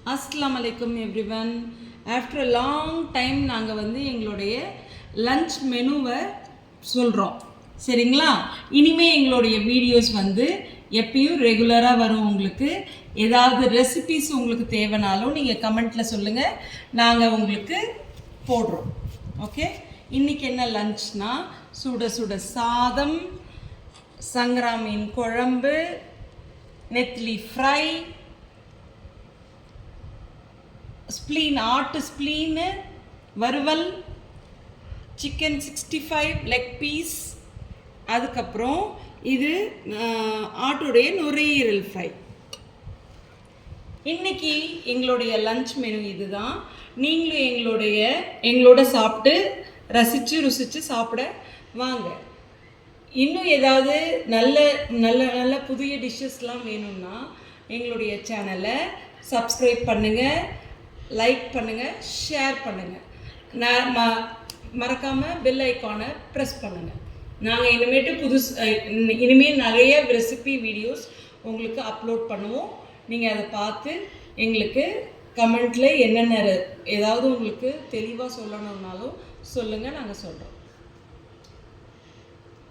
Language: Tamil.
அஸ்ஸலாமு அலைக்கும் everyone. After a long time நாங்கள் எங்களுடைய லன்ச் மெனுவை சொல்கிறோம், சரிங்களா? இனிமேல் எங்களுடைய வீடியோஸ் எப்பயும் ரெகுலராக வரும். உங்களுக்கு ஏதாவது ரெசிபீஸ் உங்களுக்கு தேவைனாலும் நீங்கள் கமெண்ட்டில் சொல்லுங்கள், நாங்கள் உங்களுக்கு போடுறோம். ஓகே, இன்றைக்கி என்ன லன்ச்னா சுட சுட சாதம், சங்கரா மீன் குழம்பு, நெத்திலி ஃப்ரை, ஸ்ப்ளீன் ஆட்டு ஸ்ப்ளீனு வறுவல், சிக்கன் 65 லெக் பீஸ், அதுக்கப்புறம் இது ஆட்டுடைய நுரையீரல் ஃப்ரை. இன்றைக்கி எங்களுடைய லன்ச் மெனு இது தான். நீங்களும் எங்களோட சாப்பிட்டு ரசித்து ருசித்து சாப்பிட வாங்க. இன்னும் ஏதாவது நல்ல நல்ல நல்ல புதிய டிஷ்ஷஸ்லாம் வேணும்னா எங்களுடைய சேனலை சப்ஸ்கிரைப் பண்ணுங்கள், லைக் பண்ணுங்கள், ஷேர் பண்ணுங்கள். மறக்காமல் பெல் ஐக்கானை ப்ரெஸ் பண்ணுங்கள். நாங்கள் இனிமேல் நிறைய ரெசிபி வீடியோஸ் உங்களுக்கு அப்லோட் பண்ணுவோம். நீங்கள் அதை பார்த்து எங்களுக்கு கமெண்ட்டில் என்னென்ன ஏதாவது உங்களுக்கு தெளிவாக சொல்லணுன்னாலும் சொல்லுங்கள், நாங்கள் சொல்கிறோம்.